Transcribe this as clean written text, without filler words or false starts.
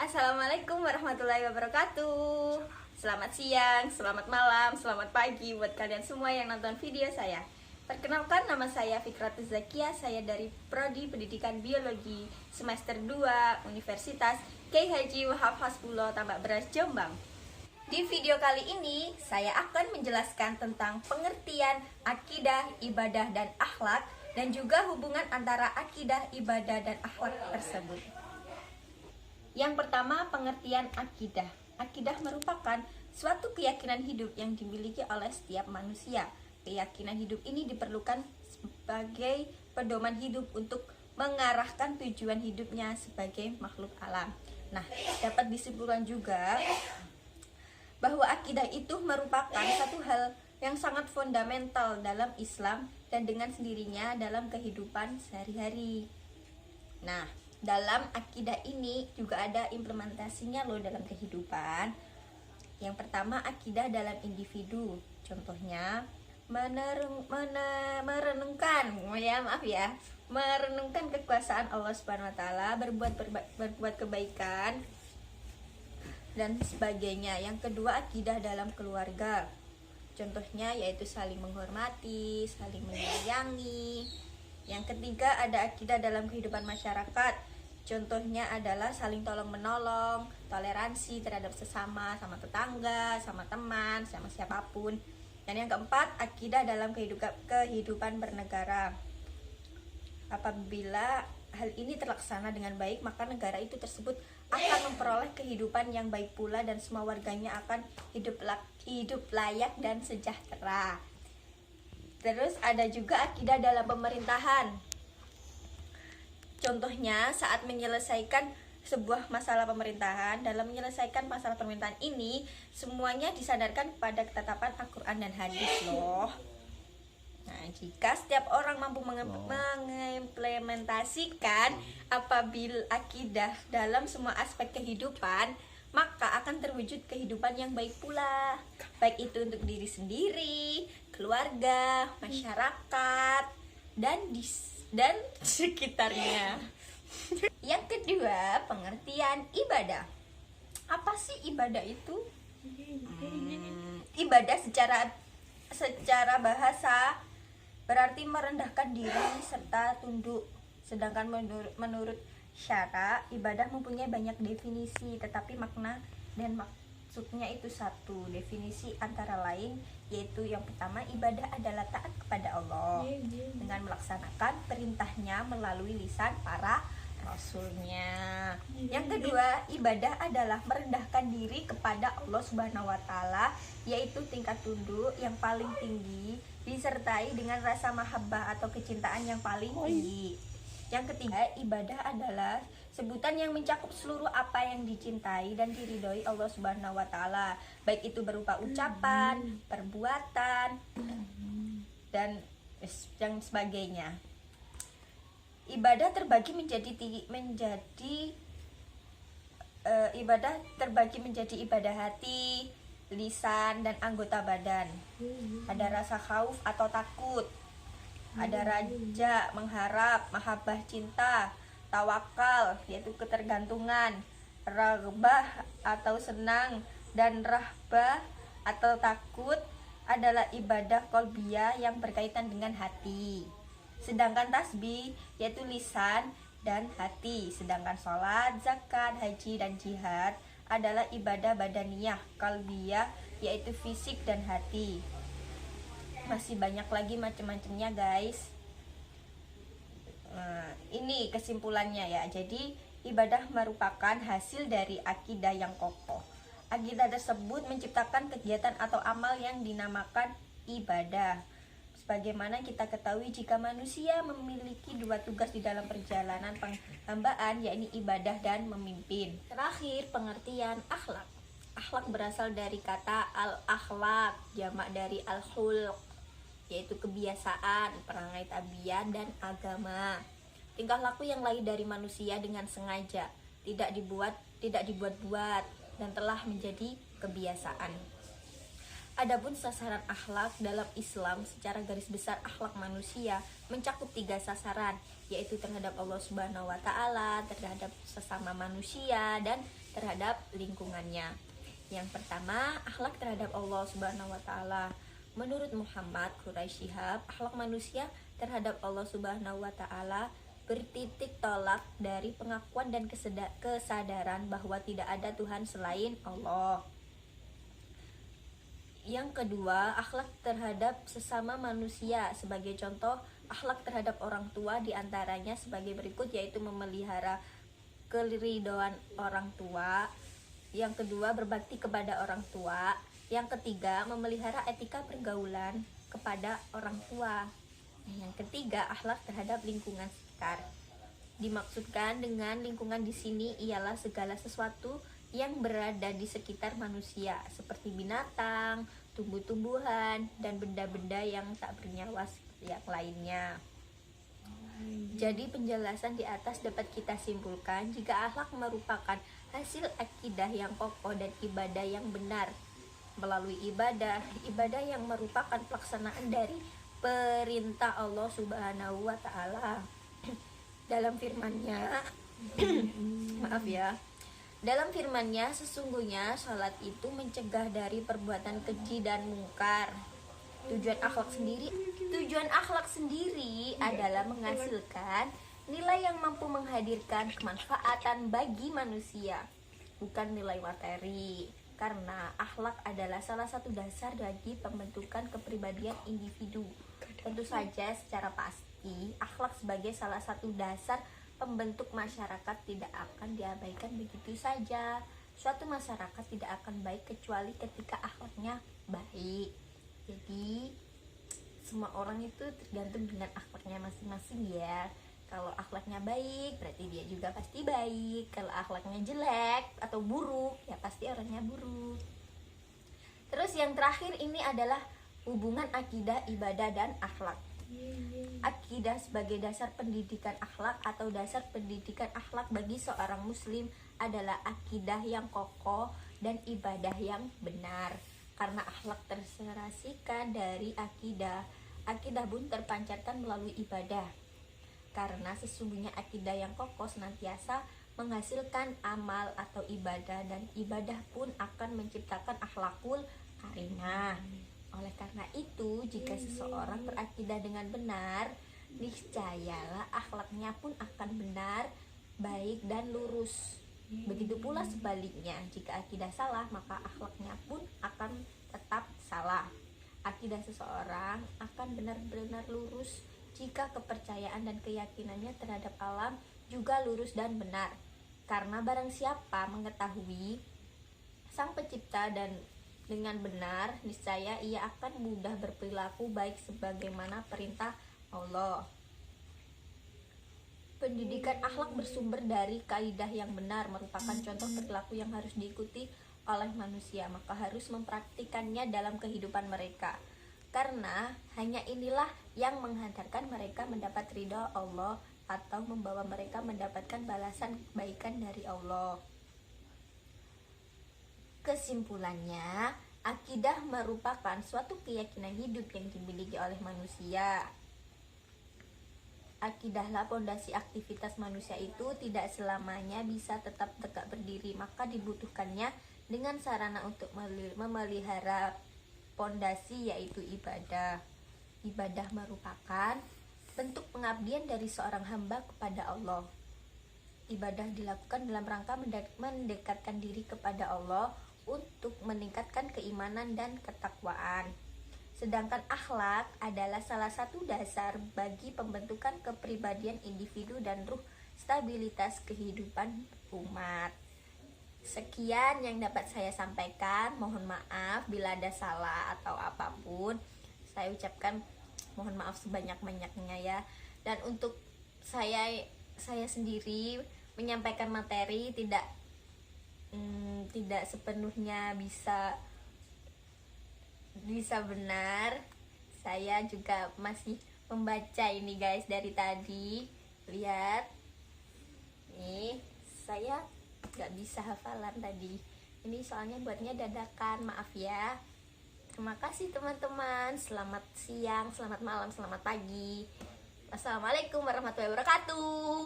Assalamualaikum warahmatullahi wabarakatuh. Selamat siang, selamat malam, selamat pagi buat kalian semua yang nonton video saya. Perkenalkan, nama saya Fikratus Zakia. Saya dari Prodi Pendidikan Biologi semester 2 Universitas Kyai Haji Wahab Hasbullah Tambak Beras, Jombang. Di video kali ini saya akan menjelaskan tentang pengertian akidah, ibadah, dan akhlak, dan juga hubungan antara akidah, ibadah, dan akhlak tersebut. Yang pertama, pengertian akidah. Akidah merupakan suatu keyakinan hidup yang dimiliki oleh setiap manusia. Keyakinan hidup ini diperlukan sebagai pedoman hidup untuk mengarahkan tujuan hidupnya sebagai makhluk alam. Nah, dapat disimpulkan juga bahwa akidah itu merupakan satu hal yang sangat fundamental dalam Islam dan dengan sendirinya dalam kehidupan sehari-hari. Nah, dalam akidah ini juga ada implementasinya loh dalam kehidupan. Yang pertama, akidah dalam individu. Contohnya merenungkan kekuasaan Allah Subhanahu wa taala, berbuat kebaikan dan sebagainya. Yang kedua, akidah dalam keluarga. Contohnya yaitu saling menghormati, saling menyayangi. Yang ketiga, ada akidah dalam kehidupan masyarakat. Contohnya adalah saling tolong menolong, toleransi terhadap sesama, sama tetangga, sama teman, sama siapapun. Dan yang keempat, akidah dalam kehidupan bernegara. Apabila hal ini terlaksana dengan baik, maka negara itu tersebut akan memperoleh kehidupan yang baik pula dan semua warganya akan hidup layak dan sejahtera. Terus ada juga akidah dalam pemerintahan. Contohnya saat menyelesaikan sebuah masalah pemerintahan, dalam menyelesaikan masalah pemerintahan ini semuanya disandarkan kepada ketetapan Al-Quran dan hadis loh. Nah, jika setiap orang mampu mengimplementasikan apabila akidah dalam semua aspek kehidupan, maka akan terwujud kehidupan yang baik pula, baik itu untuk diri sendiri, keluarga, masyarakat, dan sekitarnya. Yang kedua, pengertian ibadah. Apa sih ibadah itu? Ibadah secara bahasa berarti merendahkan diri serta tunduk. Sedangkan menurut syara, ibadah mempunyai banyak definisi, tetapi makna dan maksudnya itu satu. Definisi antara lain yaitu yang pertama, ibadah adalah taat kepada Allah dengan melaksanakan perintahnya melalui lisan para rasulnya. Yang kedua, ibadah adalah merendahkan diri kepada Allah Subhanahu wa taala, yaitu tingkat tunduk yang paling tinggi disertai dengan rasa mahabbah atau kecintaan yang paling tinggi. Yang ketiga, ibadah adalah sebutan yang mencakup seluruh apa yang dicintai dan diridhoi Allah Subhanahu wa taala, baik itu berupa ucapan, perbuatan, dan yang sebagainya. Ibadah terbagi menjadi ibadah hati, lisan, dan anggota badan. Ada rasa khauf atau takut, ada raja, mengharap, mahabbah, cinta, tawakal yaitu ketergantungan, raghbah atau senang, dan rahbah atau takut adalah ibadah qalbiyah yang berkaitan dengan hati. Sedangkan tasbih yaitu lisan dan hati. Sedangkan sholat, zakat, haji, dan jihad adalah ibadah badaniyah qalbiyah yaitu fisik dan hati. Masih banyak lagi macam-macamnya guys. Ini kesimpulannya ya. Jadi ibadah merupakan hasil dari akidah yang kokoh. Akidah tersebut menciptakan kegiatan atau amal yang dinamakan ibadah. Sebagaimana kita ketahui, jika manusia memiliki dua tugas di dalam perjalanan penghambaan, yakni ibadah dan memimpin. Terakhir, pengertian akhlak. Akhlak berasal dari kata al-akhlak, jamak dari al-khulq, yaitu kebiasaan, perangai tabiat, dan agama. Tingkah laku yang lahir dari manusia dengan sengaja, tidak dibuat-buat, dan telah menjadi kebiasaan. Adapun sasaran akhlak dalam Islam secara garis besar akhlak manusia mencakup 3 sasaran, yaitu terhadap Allah Subhanahu wa taala, terhadap sesama manusia, dan terhadap lingkungannya. Yang pertama, akhlak terhadap Allah Subhanahu wa taala. Menurut Muhammad Quraisy Shihab, akhlak manusia terhadap Allah Subhanahu wa taala bertitik tolak dari pengakuan dan kesadaran bahwa tidak ada Tuhan selain Allah. Yang kedua, akhlak terhadap sesama manusia. Sebagai contoh, akhlak terhadap orang tua diantaranya sebagai berikut, yaitu memelihara keridhaan orang tua. Yang kedua, berbakti kepada orang tua. Yang ketiga, memelihara etika pergaulan kepada orang tua. Yang ketiga, akhlak terhadap lingkungan sekitar. Dimaksudkan dengan lingkungan di sini ialah segala sesuatu yang berada di sekitar manusia, seperti binatang, tumbuh-tumbuhan, dan benda-benda yang tak bernyawa yang lainnya. Jadi penjelasan di atas dapat kita simpulkan jika akhlak merupakan hasil akidah yang kokoh dan ibadah yang benar. Melalui ibadah yang merupakan pelaksanaan dari perintah Allah Subhanahu wa taala. Dalam firman-Nya dalam firman-Nya, sesungguhnya sholat itu mencegah dari perbuatan keji dan mungkar. Tujuan akhlak sendiri adalah menghasilkan nilai yang mampu menghadirkan kemanfaatan bagi manusia, bukan nilai materi. Karena akhlak adalah salah satu dasar bagi pembentukan kepribadian individu. Tentu saja secara pasti, akhlak sebagai salah satu dasar pembentuk masyarakat tidak akan diabaikan begitu saja. Suatu masyarakat tidak akan baik kecuali ketika akhlaknya baik. Jadi semua orang itu tergantung dengan akhlaknya masing-masing ya. Kalau akhlaknya baik, berarti dia juga pasti baik. Kalau akhlaknya jelek atau buruk, ya pasti orangnya buruk. Terus yang terakhir ini adalah hubungan akidah, ibadah, dan akhlak. Akidah sebagai dasar pendidikan akhlak atau dasar pendidikan akhlak bagi seorang muslim adalah akidah yang kokoh dan ibadah yang benar. Karena akhlak terserasikan dari akidah, akidah pun terpancarkan melalui ibadah. Karena sesungguhnya akidah yang kokoh senantiasa menghasilkan amal atau ibadah, dan ibadah pun akan menciptakan akhlakul karimah. Oleh karena itu, jika seseorang berakidah dengan benar, niscayalah akhlaknya pun akan benar, baik, dan lurus. Begitu pula sebaliknya, jika akidah salah, maka akhlaknya pun akan tetap salah. Akidah seseorang akan benar-benar lurus jika kepercayaan dan keyakinannya terhadap alam juga lurus dan benar. Karena barang siapa mengetahui Sang Pencipta dan dengan benar, niscaya ia akan mudah berperilaku baik sebagaimana perintah Allah. Pendidikan akhlak bersumber dari kaidah yang benar, merupakan contoh perilaku yang harus diikuti oleh manusia, maka harus mempraktikannya dalam kehidupan mereka. Karena hanya inilah yang menghantarkan mereka mendapat ridha Allah atau membawa mereka mendapatkan balasan kebaikan dari Allah. Kesimpulannya, akidah merupakan suatu keyakinan hidup yang dimiliki oleh manusia. Akidahlah pondasi aktivitas manusia itu tidak selamanya bisa tetap tegak berdiri, maka dibutuhkannya dengan sarana untuk memelihara pondasi, yaitu ibadah. Ibadah merupakan bentuk pengabdian dari seorang hamba kepada Allah. Ibadah dilakukan dalam rangka mendekatkan diri kepada Allah untuk meningkatkan keimanan dan ketakwaan. Sedangkan akhlak adalah salah satu dasar bagi pembentukan kepribadian individu dan ruh stabilitas kehidupan umat. Sekian yang dapat saya sampaikan. Mohon maaf bila ada salah atau apapun. Saya ucapkan mohon maaf sebanyak-banyaknya ya. Dan untuk saya sendiri menyampaikan materi tidak sepenuhnya bisa benar. Saya juga masih membaca ini guys dari tadi. Lihat nih, saya gak bisa hafalan tadi. Ini soalnya buatnya dadakan, maaf ya. Terima kasih teman-teman. Selamat siang, selamat malam, selamat pagi. Assalamualaikum warahmatullahi wabarakatuh.